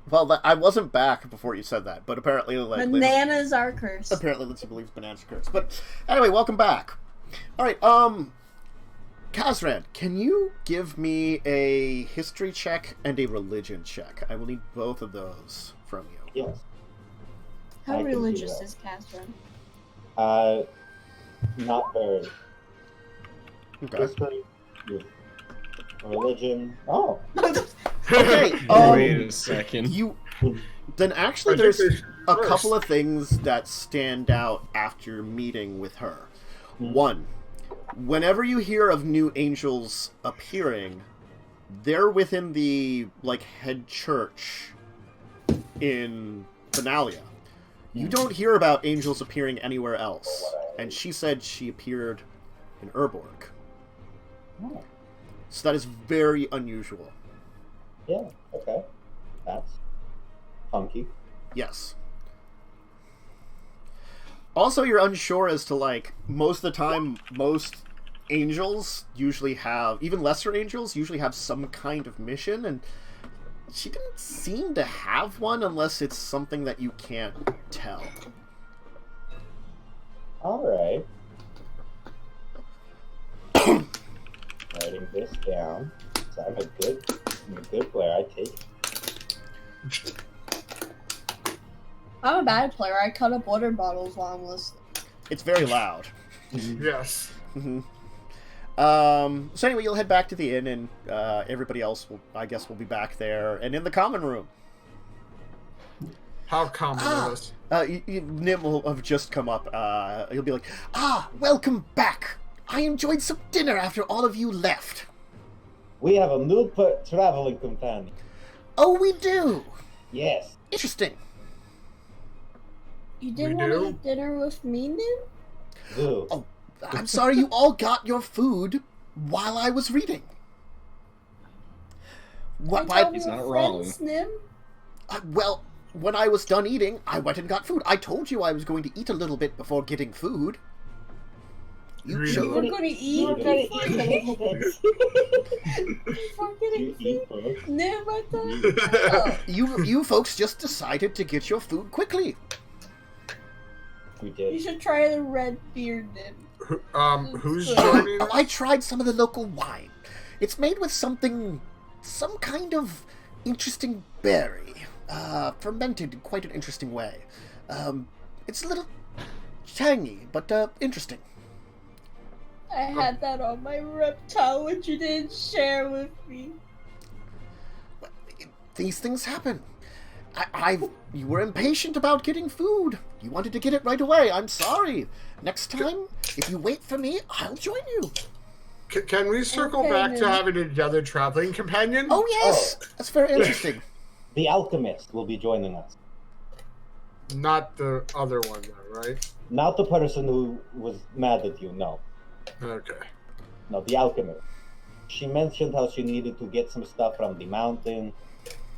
Well, I wasn't back before you said that, but apparently, like, bananas are cursed. Apparently, Lindsay believes bananas are cursed. But anyway, welcome back. All right, Kazran, can you give me a history check and a religion check? I will need both of those from you. Yes. How religious is Catherine? Not very. Okay. History, religion. Oh. Okay. Wait a second. Then actually, there's a couple of things that stand out after meeting with her. One, whenever you hear of new angels appearing, they're within the head church in Benalia. You don't hear about angels appearing anywhere else. And she said she appeared in Urborg. Oh. So that is very unusual. Yeah, okay. That's funky. Yes. Also, you're unsure as to, most of the time, most angels usually have, even lesser angels, usually have some kind of mission, and she didn't seem to have one unless it's something that you can't tell. Alright. Writing this down. So I'm a good player. I take it. I'm a bad player. I cut up water bottles while I'm listening. It's very loud. Yes. Mm-hmm. So anyway, you'll head back to the inn, and everybody else, will be back there, and in the common room. How common is this? Nim will have just come up. He'll be like, welcome back! I enjoyed some dinner after all of you left. We have a new traveling companion. Oh, we do? Yes. Interesting. You didn't want to eat dinner with me, Nim? Do. Oh, I'm sorry you all got your food while I was reading. He's not wrong. Nim? Well, when I was done eating, I went and got food. I told you I was going to eat a little bit before getting food. You were going to eat? You were going to eat a little bit. Before getting food? Nim, I thought... You folks just decided to get your food quickly. We did. You should try the red beer, Nim. Who's joining? I tried some of the local wine. It's made with some kind of interesting berry. Fermented in quite an interesting way. It's a little tangy, but interesting. I had that on my reptile, which you didn't share with me. These things happen. You were impatient about getting food. You wanted to get it right away. I'm sorry. Next time, if you wait for me, I'll join you. Can we circle back to having another traveling companion? Oh, yes. That's very interesting. The alchemist will be joining us. Not the other one, though, right? Not the person who was mad at you, no. Okay. No, the alchemist. She mentioned how she needed to get some stuff from the mountain.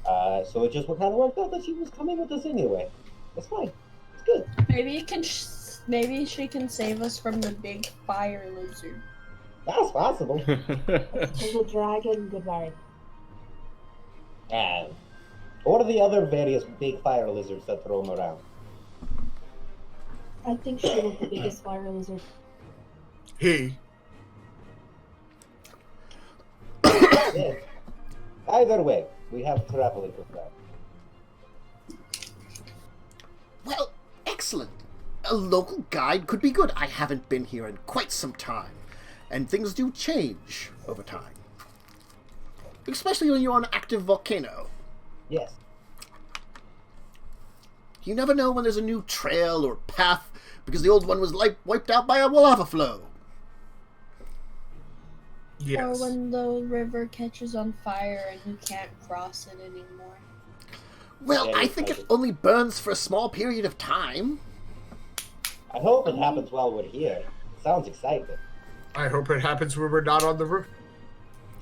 So it just kind of worked out that she was coming with us anyway. It's fine. It's good. Maybe she can save us from the big fire lizard. That's possible. There's a dragon, goodbye. And what are the other various big fire lizards that roam around? I think she was the biggest fire lizard. He. Yeah. Either way, we have traveling with that. Well, excellent. A local guide could be good. I haven't been here in quite some time, and things do change over time. Especially when you're on an active volcano. Yes. You never know when there's a new trail or path, because the old one was wiped out by a lava flow. Yes. Or when the river catches on fire and you can't cross it anymore. Well, I think it only burns for a small period of time. I hope it happens while we're here. Sounds exciting. I hope it happens when we're not on the roof.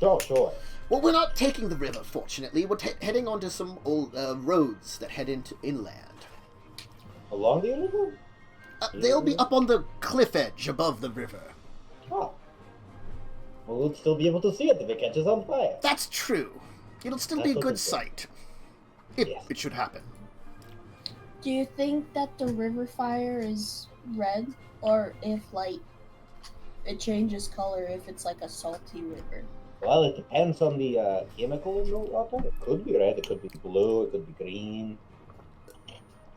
Sure. Well, we're not taking the river, fortunately. We're heading onto some old roads that head into inland. Along the river? They'll be up on the cliff edge above the river. Oh. Well, we'll still be able to see it if it catches on fire. That's true. It'll still be a good sight. if Yes. it should happen. Do you think that the river fire is red, or if like it changes color if it's like a salty river? Well, it depends on the chemical in the water. It could be red, it could be blue, it could be green.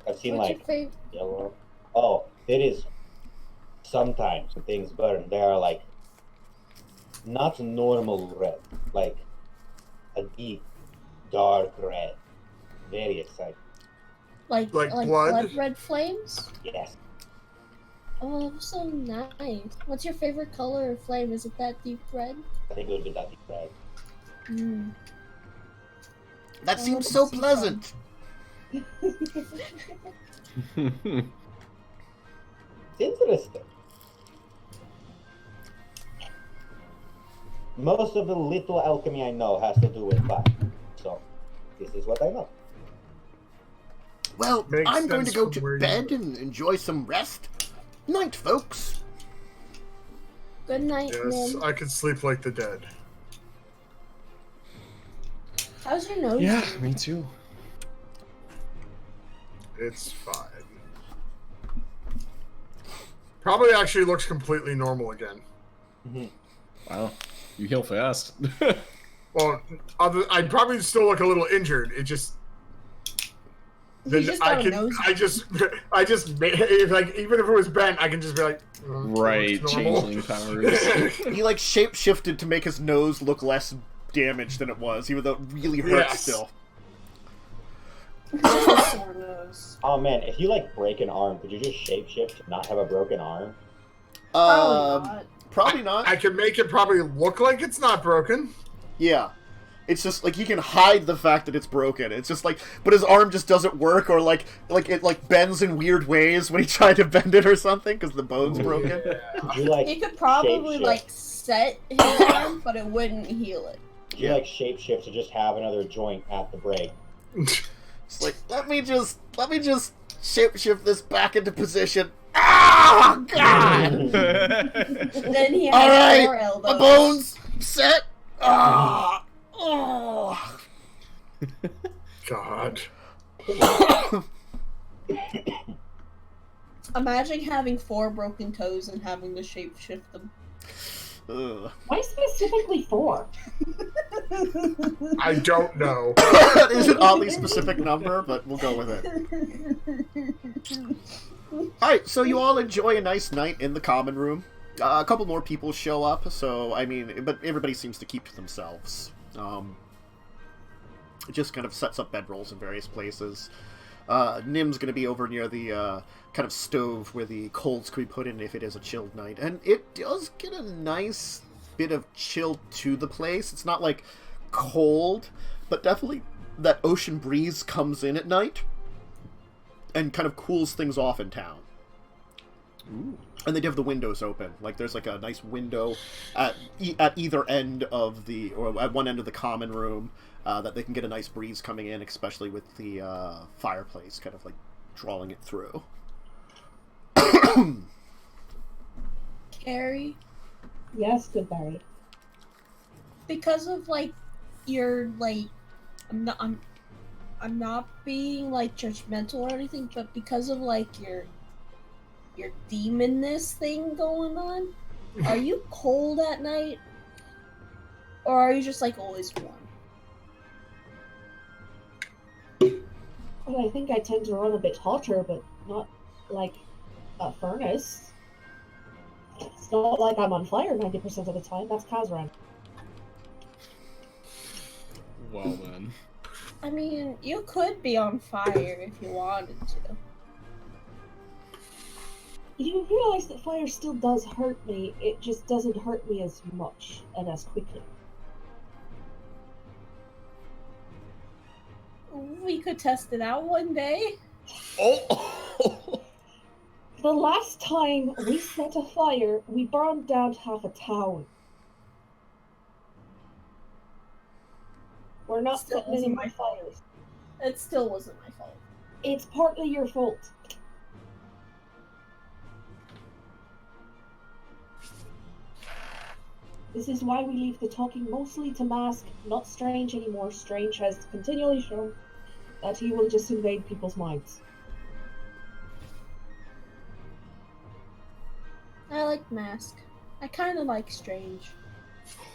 I've seen What's like your favorite? yellow. Oh, it is. Sometimes when things burn, they are like not normal red, like a deep, dark red. Very exciting. Like blood? blood red flames? Yes. Oh, so nice. What's your favorite color of flame? Is it that deep red? I think it would be that deep red. Mm. That Oh, seems this so is pleasant. Interesting. Most of the little alchemy I know has to do with fire. So, this is what I know. Well, Makes I'm going to sense go from to where you bed live. and enjoy some rest. Night, folks. Good night, Yes, Nim. I could sleep like the dead. How's your nose? Yeah, doing? me too. It's fine. Probably actually looks completely normal again. Wow, you heal fast. Well, I'd probably still look a little injured. It just. He Then just I got a can. nose. I just. If, like, even if it was bent, I can just be like. Right, It's normal. changeling powers. He like shape-shifted to make his nose look less damaged than it was, even though it really hurts Yes. still. Just a sore nose. Oh man, if you like break an arm, could you just shapeshift to not have a broken arm? Probably not. Probably not. I can make it probably look like it's not broken. Yeah. It's just like he can hide the fact that it's broken. It's just like, but his arm just doesn't work, or like it like bends in weird ways when he tried to bend it or something because the bone's broken. Could you like He could probably shapeshift? like set his arm, but it wouldn't heal it. Could you like shapeshift to just have another joint at the break? It's like let me just shapeshift this back into position. Ah, God! Then he All has right, four elbows. the bones set. Ah, oh. God. Imagine having 4 broken toes and having to shapeshift them. Ugh. Why specifically 4? I don't know. That is an oddly specific number, but we'll go with it. Alright, so you all enjoy a nice night in the common room. A couple more people show up, so, I mean, but everybody seems to keep to themselves. It just kind of sets up bedrolls in various places. Nim's going to be over near the kind of stove where the coals could be put in if it is a chilled night. And it does get a nice bit of chill to the place. It's not, like, cold, but definitely that ocean breeze comes in at night and kind of cools things off in town. Ooh. And they have the windows open. Like, there's, like, a nice window at either end of the... or at one end of the common room that they can get a nice breeze coming in, especially with the fireplace kind of, like, drawing it through. Carrie, Yes, good Barry. because of, like, your, like... I'm not being, like, judgmental or anything, but because of, like, your demonness thing going on, are you cold at night? Or are you just, like, always warm? Well, I think I tend to run a bit hotter, but not like a furnace. It's not like I'm on fire 90% of the time. That's Kazran. Well then. I mean, you could be on fire if you wanted to. You realize that fire still does hurt me, it just doesn't hurt me as much and as quickly. We could test it out one day. Oh! The last time we set a fire, we burned down half a town. We're not Still setting any isn't more my fires. It still wasn't my fault. It's partly your fault. This is why we leave the talking mostly to Mask, not Strange anymore. Strange has continually shown that he will just invade people's minds. I like Mask. I kind of like Strange.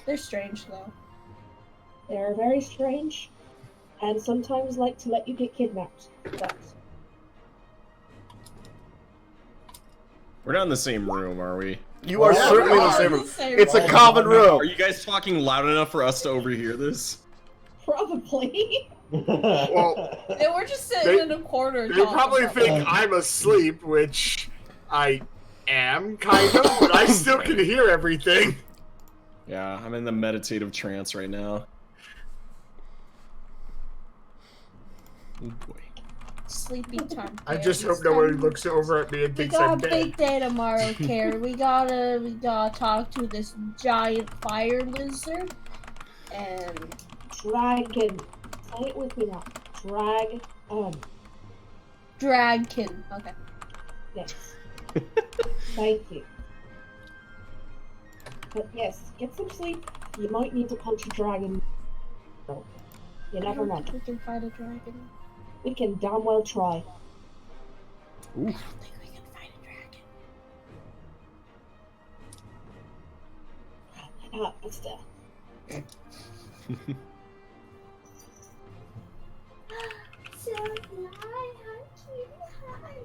They're strange, though. They're very strange, and sometimes like to let you get kidnapped. But We're not in the same room, are we? You are Yeah, certainly we in the are. same room. Same It's a room. common room. Are you guys talking loud enough for us to overhear this? probably. Well, They were just sitting in a corner. they talking probably about think it. I'm asleep, which I am, kind of, but I still can hear everything. Yeah, I'm in the meditative trance right now. Oh boy. Sleepy time. I Carrie. just hope It's nobody time- looks over at me and We thinks I'm got a dead. big day tomorrow, Carrie. We gotta talk to this giant fire lizard. And Dragon. Say it with me now. Dragon. Dragkin. Okay. Yes. Thank you. But yes, get some sleep. You might need to punch a dragon. You I never don't know. think we can fight a dragon. We can damn well try. I don't think we can fight a dragon. Why not? But still. So, hi,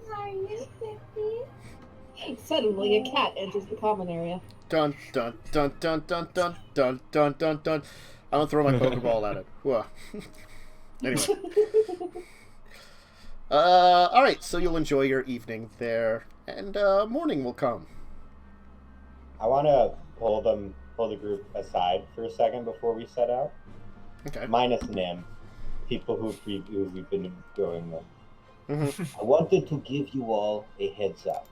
how are you, Pippi? Suddenly, a cat enters the common area. Dun dun dun dun dun dun dun dun dun dun. I'm gonna throw my Pokeball at it. Whoa. Anyway. Alright, so you'll enjoy your evening there, and morning will come. I want to pull the group aside for a second before we set out. Okay. Minus Nim, people who we've been going with. Mm-hmm. I wanted to give you all a heads up.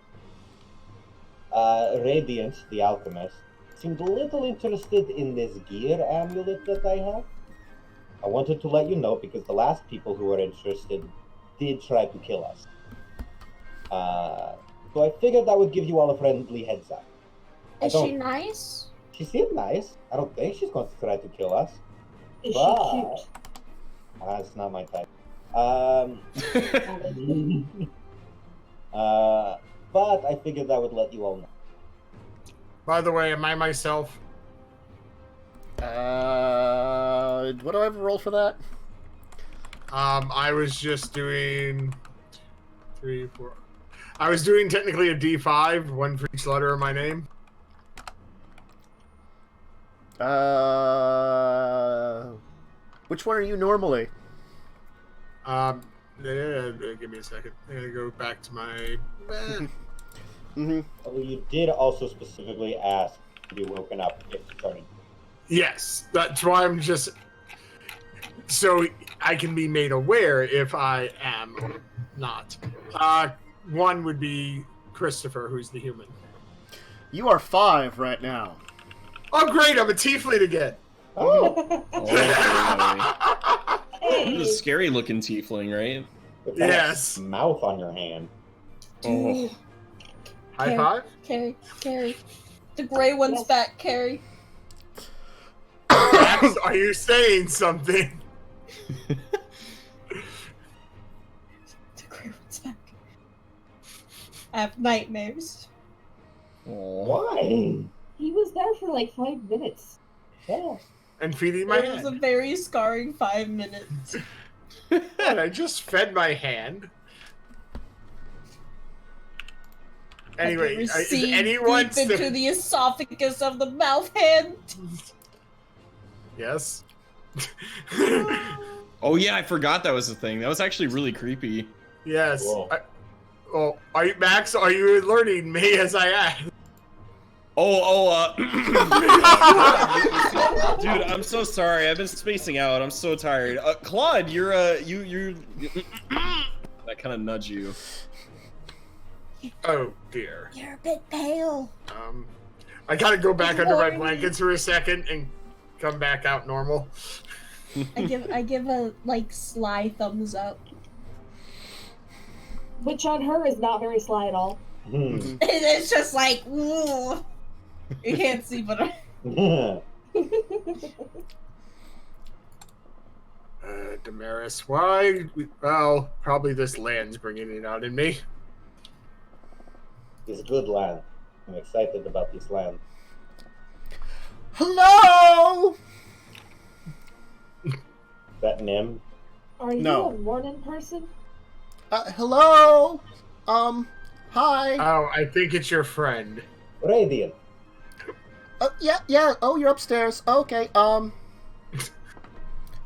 Radiant, the alchemist, seemed a little interested in this gear amulet that I have. I wanted to let you know because the last people who were interested did try to kill us. So I figured I would give you all a friendly heads up. Is she nice? She seemed nice. I don't think she's going to try to kill us. Is But- she cute? That's not my type. But I figured I would let you all know. By the way, am I myself? What do I have to roll for that? I was just doing 3, 4. I was doing technically a D5, one for each letter of my name. Which one are you normally? Give me a second. I gotta go back to my. Mm-hmm. Although you did also specifically ask to be woken up if you started. Yes, that's why I'm just. So I can be made aware if I am or not. One would be Christopher, who's the human. You are 5 right now. Oh, great! I'm a tiefling again. Oh! Oh, Hey. you're a scary looking tiefling, right? What kind of Yes. Mouth on your hand. Oh. High five. Carrie. The gray one's Yes. back, Carrie. Max, are you saying something? The gray one's back. I have nightmares. Oh. Why? He was there for like 5 minutes. Yeah. And feeding my It was a hand. very scarring 5 minutes. And I just fed my hand. Anyway, is Recede anyone deep into still... the esophagus of the mouth hand. Yes. Oh yeah, I forgot that was a thing. That was actually really creepy. Yes. Whoa. Max, are you alerting me as I ask? Dude, I'm so sorry. I've been spacing out. I'm so tired. Claude, you're I kind of nudge you. Oh dear. You're a bit pale. I gotta go back under my Warning. blankets for a second and come back out normal. I give a like sly thumbs up. Which on her is not very sly at all. It's just like, ooh. You can't see, but Damaris, why? Well, probably this land's bringing it out in me. It's good land. I'm excited about this land. Hello! Is that Nim? Are you No. a morning person? Hello? Hi. Oh, I think it's your friend. Radiant. Yeah. Oh, you're upstairs. Okay,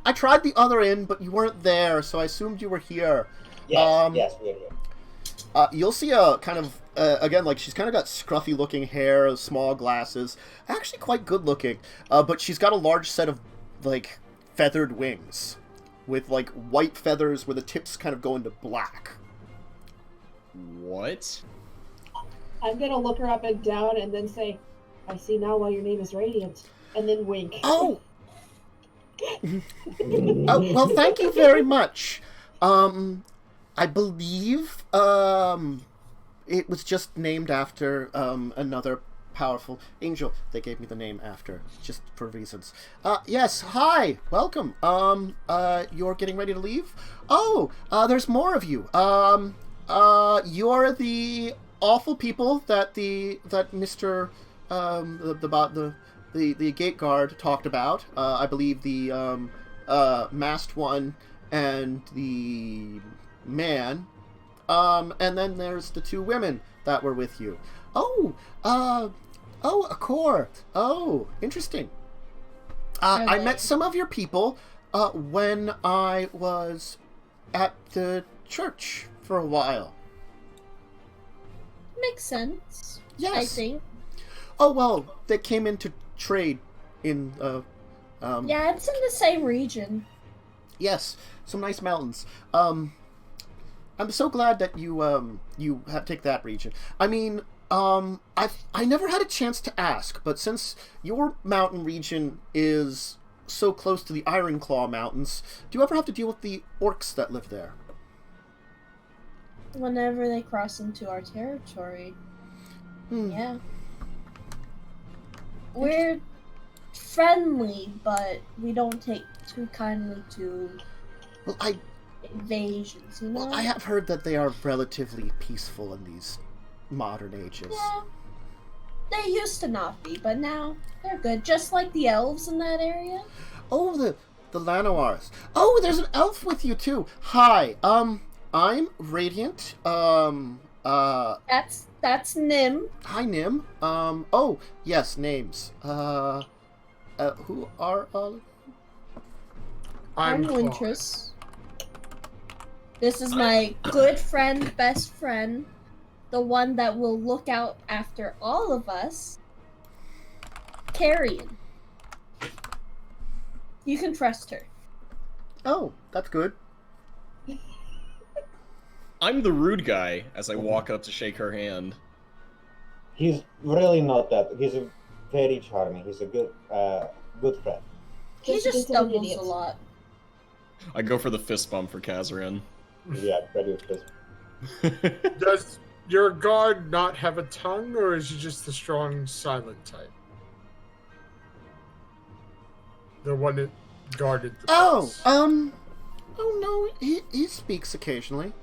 I tried the other end, but you weren't there, so I assumed you were here. Yes, yes, we're here. You'll see a kind of, again, like, she's kind of got scruffy-looking hair, small glasses. Actually quite good-looking. But she's got a large set of, like, feathered wings. With, like, white feathers where the tips kind of go into black. What? I'm gonna look her up and down and then say, I see now why your name is Radiant. And then wink. Oh! Well, thank you very much. I believe, it was just named after, another powerful angel. They gave me the name after, just for reasons. Yes, hi, welcome. You're getting ready to leave? Oh, there's more of you. You're the awful people that Mr. The gate guard talked about. I believe the masked one and the man. And then there's the two women that were with you. Oh, a core. Oh, interesting. I met some of your people when I was at the church for a while. Makes sense. Yes. I think. Oh, well, they came in to trade in, Yeah, it's in the same region. yes, some nice mountains. I'm so glad that you have take that region. I mean, I never had a chance to ask, but since your mountain region is so close to the Ironclaw Mountains, do you ever have to deal with the orcs that live there? Whenever they cross into our territory. Yeah. We're friendly, but we don't take too kindly to Well, invasions, you know? I have heard that they are relatively peaceful in these modern ages. Yeah. They used to not be, but now they're good. Just like the elves in that area. Oh, the Lanoirs. Oh, there's an elf with you too. Hi, I'm Radiant. That's Nim. Hi, Nim. Oh, yes, names. Who are all? I'm Claude. Wintress. This is my good friend, best friend, the one that will look out after all of us. Carrion. You can trust her. Oh, that's good. I'm the rude guy as I walk up to shake her hand. He's really not that. He's a very charming. He's a good friend. He just an stumbles idiot. a lot. I go for the fist bump for Kazarin. Yeah, very good. Does your guard not have a tongue, or is he just the strong, silent type? The one that guarded the place. Oh no, he speaks occasionally.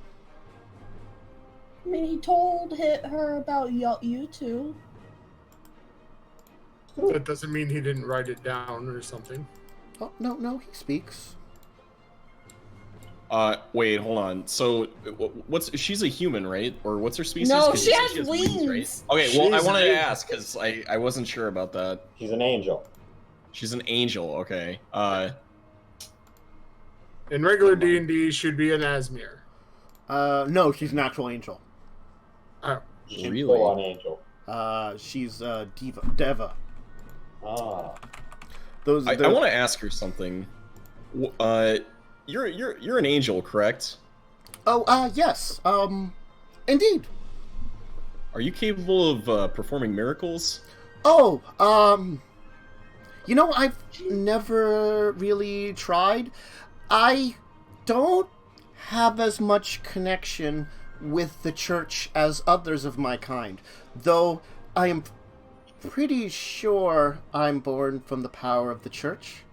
I mean, he told her about you two. That doesn't mean he didn't write it down or something. Oh no, he speaks. Wait, hold on. So, she's a human, right? Or what's her species? No, 'Cause she you has said wings. right? Okay, well, I She's wanted an to angel. ask, because I wasn't sure about that. He's an angel. She's an angel, okay. In regular D&D, should be an Asmir. No, she's an actual angel. Oh, She's Really? full on angel. She's Deva. Ah. Those. I want to ask her something. You're an angel, correct? Oh, yes. Indeed. Are you capable of performing miracles? Oh, you know, I've never really tried. I don't have as much connection with the church as others of my kind, though I am pretty sure I'm born from the power of the church.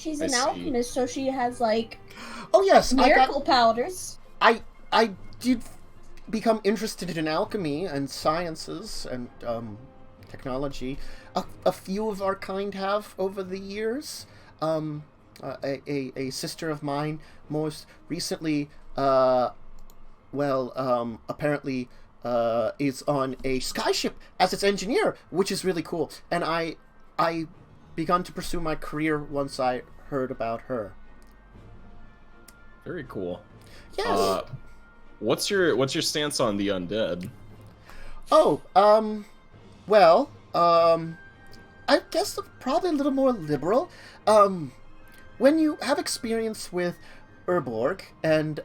She's I an see. alchemist, so she has like Oh yes, miracle powders. I did become interested in alchemy and sciences and technology. A few of our kind have over the years. A sister of mine most recently, apparently is on a skyship as its engineer, which is really cool. And I begun to pursue my career once I heard about her. Very cool. Yes. What's your stance on the undead? Oh, I guess probably a little more liberal. When you have experience with Urborg, and,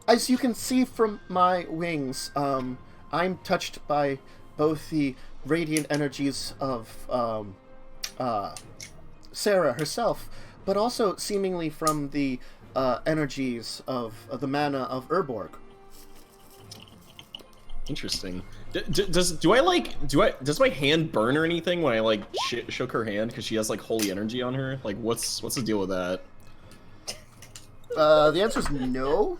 as you can see from my wings, I'm touched by both the radiant energies of, Sarah herself, but also seemingly from the, energies of the mana of Urborg. Interesting. Does my hand burn or anything when I like shook her hand because she has like holy energy on her? Like, what's the deal with that? The answer is no.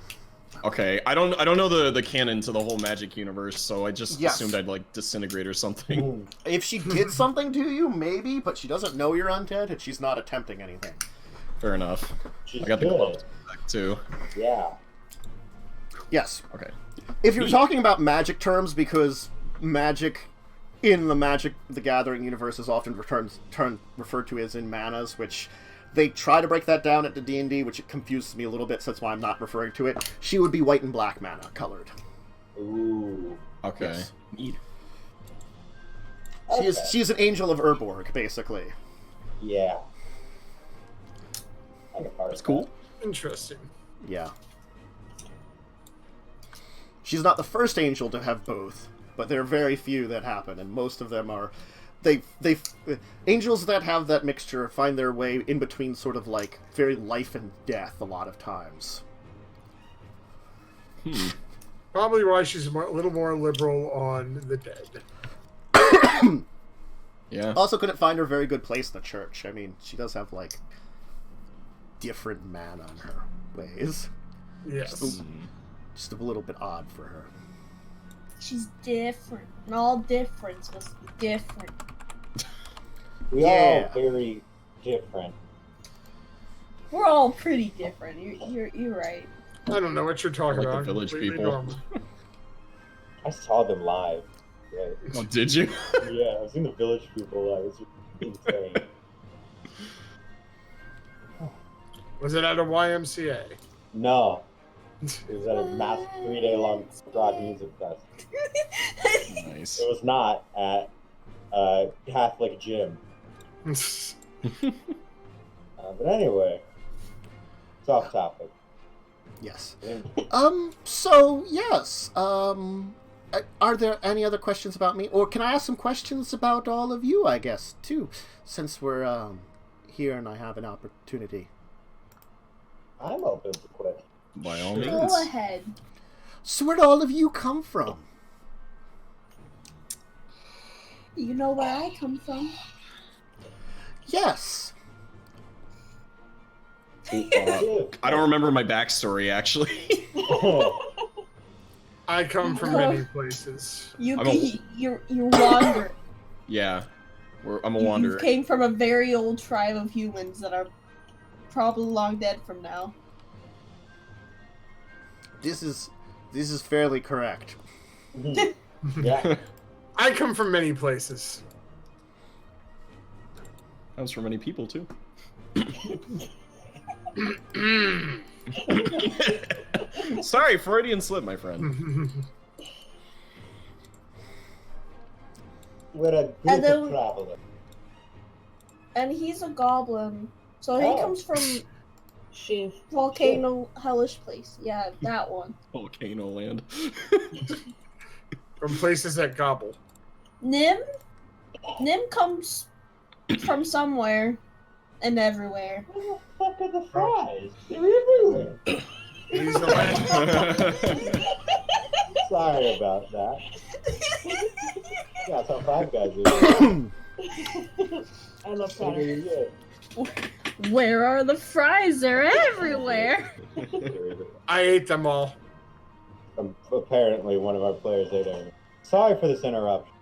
Okay, I don't know the canon to the whole Magic universe, so I just Yes. assumed I'd like disintegrate or something. If she did something to you, maybe, but she doesn't know you're undead, and she's not attempting anything. Fair enough. She's I got the good. gloves back too. Yeah. Yes. Okay. If you're talking about magic terms, because magic in the Magic the Gathering universe is often referred to as in manas, which they try to break that down at the D&D, which it confuses me a little bit, so that's why I'm not referring to it. She would be white and black mana colored. Ooh. Okay. Yes. Neat. She's an angel of Urborg, basically. Yeah. That's cool. Interesting. Yeah. She's not the first angel to have both, but there are very few that happen, and most of them are... Angels that have that mixture find their way in between sort of like very life and death a lot of times. Probably why she's a little more liberal on the dead. Yeah. Also couldn't find her very good place in the church. I mean, she does have like different mana in her ways. Yes. Just a little bit odd for her. She's different, and all difference must be different. We Yeah. are all very different. We're all pretty different. You're right. I don't know what you're talking Like the about. village Completely people. normal. I saw them live. Yeah, Oh, did you? yeah, I've seen the village people live. It's insane. Was it at a YMCA? No. It was at a massive 3-day-long rock music fest. Nice. It was not at a Catholic gym. But anyway, it's off topic. Yes. So, yes. Are there any other questions about me? Or can I ask some questions about all of you, I guess, too? Since we're, here and I have an opportunity. I'm open to questions. By all means. Go ahead. So where'd all of you come from? You know where I come from. Yes. I don't remember my backstory, actually. I come from many places. You I'm you wander. Yeah. I'm a You wanderer. came from a very old tribe of humans that are probably long dead from now. This is fairly correct. Yeah. I come from many places. Comes from many people, too. Sorry, Freudian slip, my friend. We're a group And then- of travelers. And he's a goblin, so he Oh. comes from She. Volcano Hellish Place. Yeah, that one. Volcano land. From places that gobble. Nim comes from somewhere and everywhere. Where the fuck are the fries? They're everywhere. He's the land. Sorry about that. Yeah, that's how Five Guys is. I love that. Where are the fries? They're everywhere. I ate them all. Apparently, one of our players ate it. Sorry for this interruption.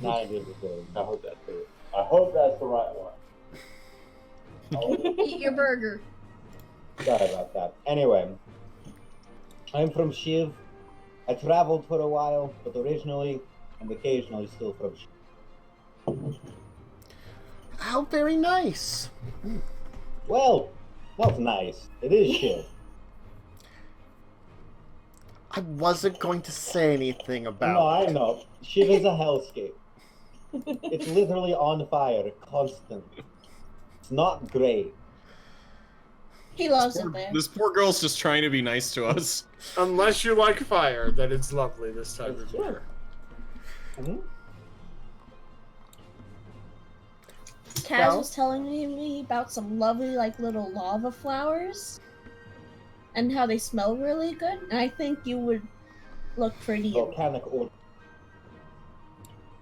Not a good thing. I hope that's it. I hope that's the right one. Eat your burger. Sorry about that. Anyway, I'm from Shiv. I traveled for a while, but originally and occasionally still from Shiv. How very nice. Well, not nice. It is Shiv. I wasn't going to say anything about No, I it. know. Shiv is a hellscape. It's literally on fire constantly. It's not great. He loves it there. This poor girl's just trying to be nice to us. Unless you like fire, then it's lovely this time of year. Mm-hmm. Kaz was telling me about some lovely, like, little lava flowers. And how they smell really good. And I think you would look pretty. Volcanic order.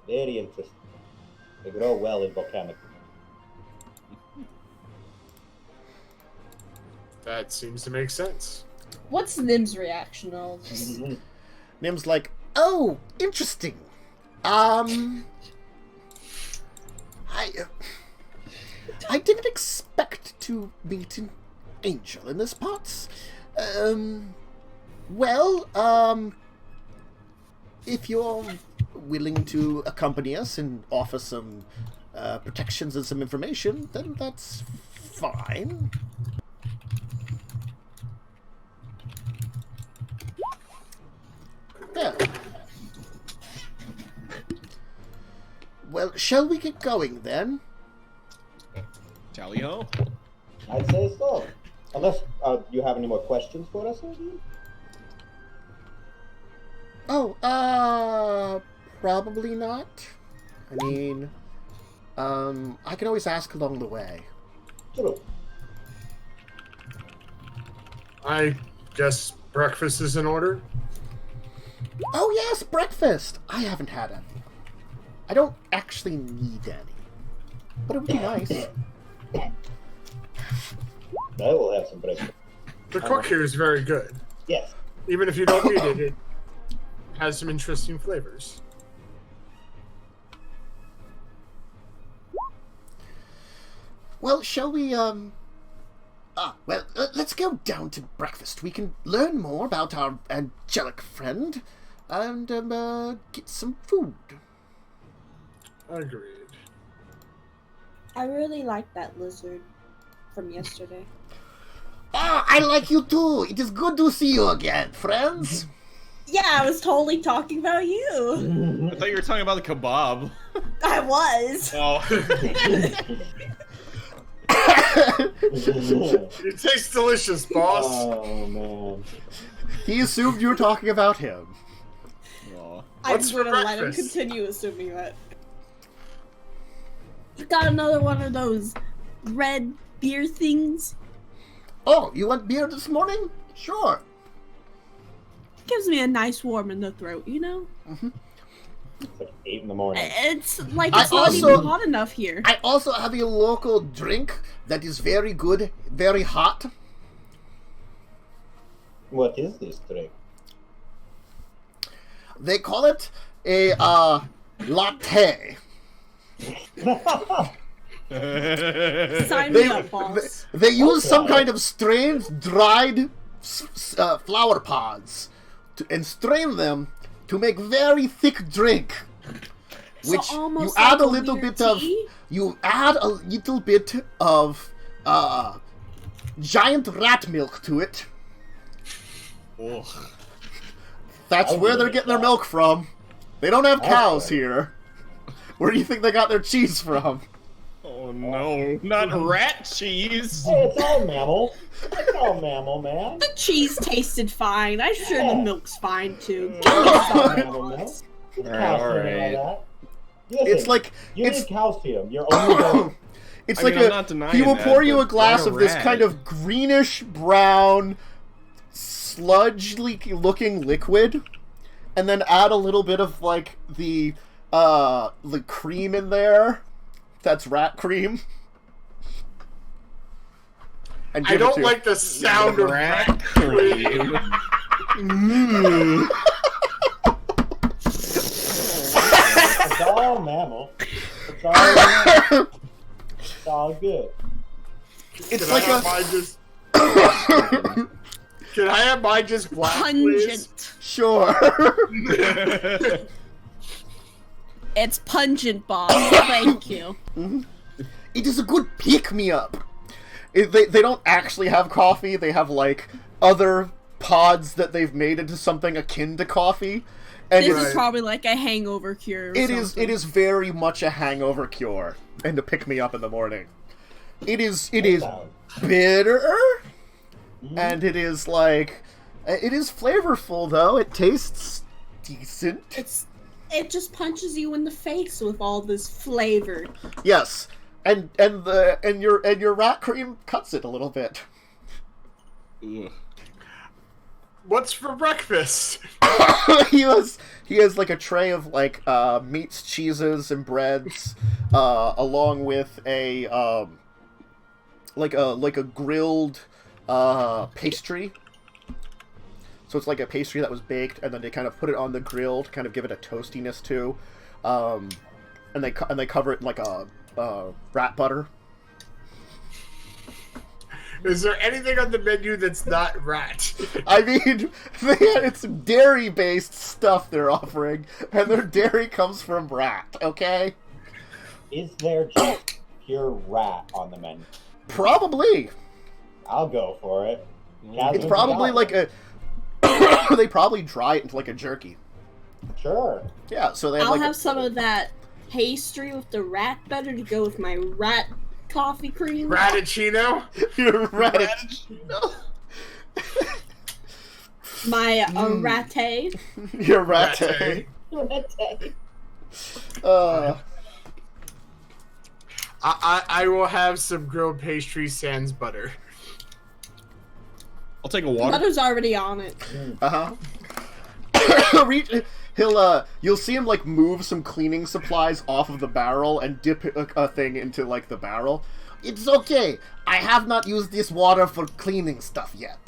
Very interesting. They grow well in volcanic. That seems to make sense. What's Nim's reaction to all this? Nim's like, oh, interesting. I didn't expect to meet an angel in this parts. If you're willing to accompany us and offer some protections and some information, then that's fine. Yeah. Well, shall we get going then? Tally ho. I'd say so. Unless you have any more questions for us, maybe? Oh, probably not. I mean, I can always ask along the way. True. I guess breakfast is in order. Oh yes, breakfast! I haven't had any. I don't actually need any. But it would be nice. I will have some breakfast. The cook here is very good. Yes. Even if you don't eat it, it has some interesting flavors. Well, shall we, let's go down to breakfast. We can learn more about our angelic friend and, get some food. Agreed. I really like that lizard from yesterday. Ah, I like you too. It is good to see you again, friends. Yeah, I was totally talking about you. I thought you were talking about the kebab. I was. Oh. It tastes delicious, boss. Oh, man. He assumed you were talking about him. Aw. I'm What's for gonna let him breakfast? continue assuming that. You got another one of those red beer things? Oh, you want beer this morning? Sure. Gives me a nice warm in the throat, you know? It's like 8 in the morning. It's like I it's not also- even hot enough here. I also have a local drink that is very good, very hot. What is this drink? They call it a, latte. Sign They, me up, boss. they use some Okay. kind of strange dried flower pods and strain them to make very thick drink. Which So you almost add like a a little weird bit tea? of giant rat milk to it. Ugh. That's I where they're like getting their that. milk from. They don't have cows Okay. here. Where do you think they got their cheese from? Oh no, not rat cheese. Hey, it's all mammal. It's all mammal, man. The cheese tasted fine. I'm sure the milk's fine too. Give me It's all some, mammal, man. boss. There's Alright, calcium and all that. Listen, It's like you it's need calcium. You're only it's I like mean, I'm not denying he will that, pour you a but glass why a of this rat? kind of greenish brown sludge looking liquid, and then add a little bit of like the the cream in there. That's rat cream. And I don't like the sound of rat cream. It's all mammal. It's all mammal. It's all good. It's Can like I have mine just... Can I have mine just black, please? Pungent. Sure. It's pungent, boss. Thank you. It is a good pick-me-up. They don't actually have coffee. They have, like, other pods that they've made into something akin to coffee. And This is probably like a hangover cure. Or it something. is very much a hangover cure and to pick me up in the morning. It is bitter, and it is like it is flavorful though. It tastes decent. It just punches you in the face with all this flavor. Yes, and your rat cream cuts it a little bit. Ugh. What's for breakfast? he has like a tray of like meats, cheeses, and breads, along with a like a grilled pastry. So it's like a pastry that was baked, and then they kind of put it on the grill to kind of give it a toastiness too, and they cover it in like a rat butter. Is there anything on the menu that's not rat? I mean, it's dairy-based stuff they're offering, and their dairy comes from rat, okay? Is there just pure rat on the menu? Probably. I'll go for it. It's probably like a... they probably dry it into like a jerky. Sure. Yeah, so they have I'll like have some of that pastry with the rat butter to go with my rat coffee cream. Ratachino? Your rat. My ratte. Your rat. I will have some grilled pastry sans butter. I'll take a water. Butter's already on it. You'll see him like move some cleaning supplies off of the barrel and dip a thing into like the barrel. It's okay. I have not used this water for cleaning stuff yet.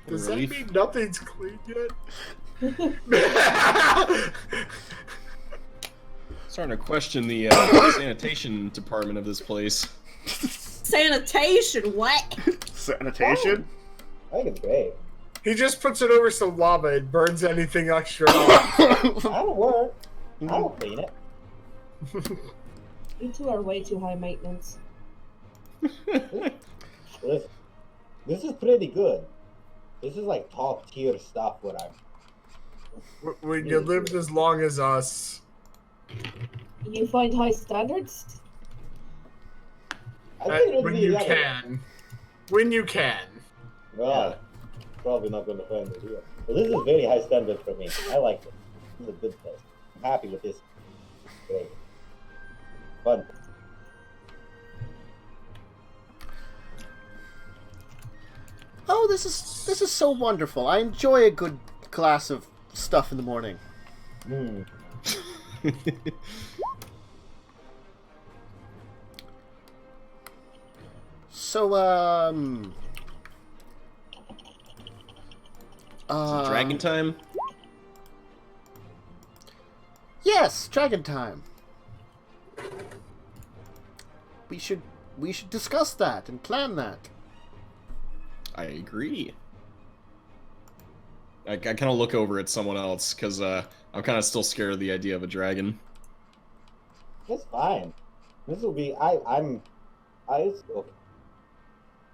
Does that mean nothing's clean yet? Starting to question the sanitation department of this place. Sanitation, what? Sanitation? I think it's great. He just puts it over some lava and burns anything extra. That'll work. I'll clean it. You two are way too high maintenance. Listen, this is pretty good. This is like top tier stuff. What I'm. When you lived as long as us. You find high standards? I think it'll When be you the other way. can. When you can. Well, probably not going to find it here. But this is very high standard for me. I like it. This is a good place. I'm happy with this. Great. Fun. Oh, this is so wonderful. I enjoy a good glass of stuff in the morning. Mm. So, Dragon time? Yes, dragon time. We should discuss that and plan that. I agree. I kind of look over at someone else, because I'm kind of still scared of the idea of a dragon. That's fine. This will be. Okay.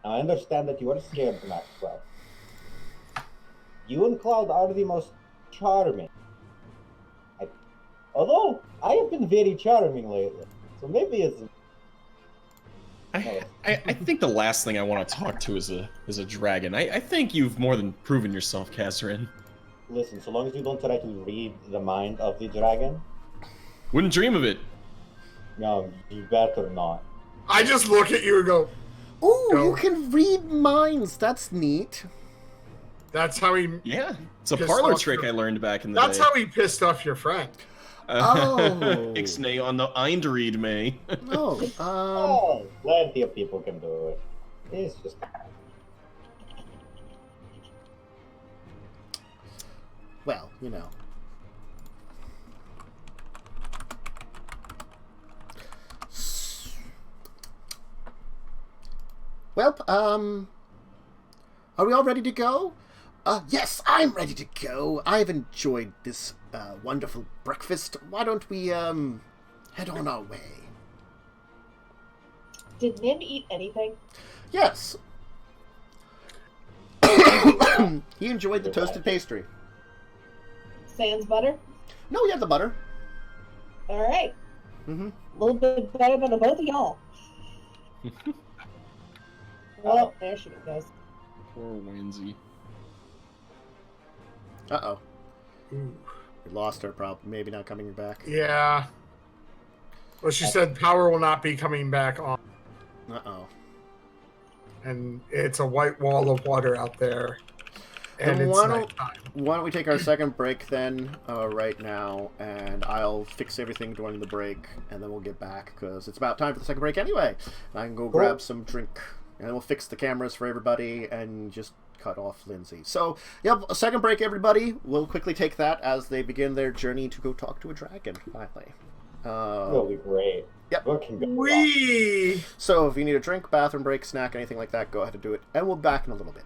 Now, I understand that you are scared, Maxwell. You and Cloud are the most charming. Although, I have been very charming lately. So maybe it's... I think the last thing I want to talk to is a dragon. I think you've more than proven yourself, Catherine. Listen, so long as you don't try to read the mind of the dragon, Wouldn't dream of it. no, you better not. I just look at you and go, Ooh, No. you can read minds. That's neat. That's how he. Yeah, it's a Pissed parlor off trick your- I learned back in the That's day. how he pissed off your friend. Oh. Ixnay on the Eindreed me. No. Oh, plenty of people can do it. It's just Well, you know. Well, are we all ready to go? Yes, I'm ready to go. I've enjoyed this wonderful breakfast. Why don't we head on our way? Did Nim eat anything? Yes. He enjoyed the toasted pastry. Sans butter? No, he had the butter. All right. Mm-hmm. A little bit better than the both of y'all. Oh, there she goes. Poor Winsy. Uh-oh. Ooh. We lost her, probably. Maybe not coming back. Yeah. Well, she said power will not be coming back on, Uh-oh. and it's a white wall of water out there, and Then it's why don't- nighttime. Why don't we take our second break then, right now, and I'll fix everything during the break, and then we'll get back, because it's about time for the second break anyway. I can go grab some drink, and we'll fix the cameras for everybody, and just cut off Lindsay. So, yep, a second break, everybody. We'll quickly take that as they begin their journey to go talk to a dragon, finally. it'll be great. Yep. What can go wrong? Wee! So, if you need a drink, bathroom break, snack, anything like that, go ahead and do it, and we'll be back in a little bit.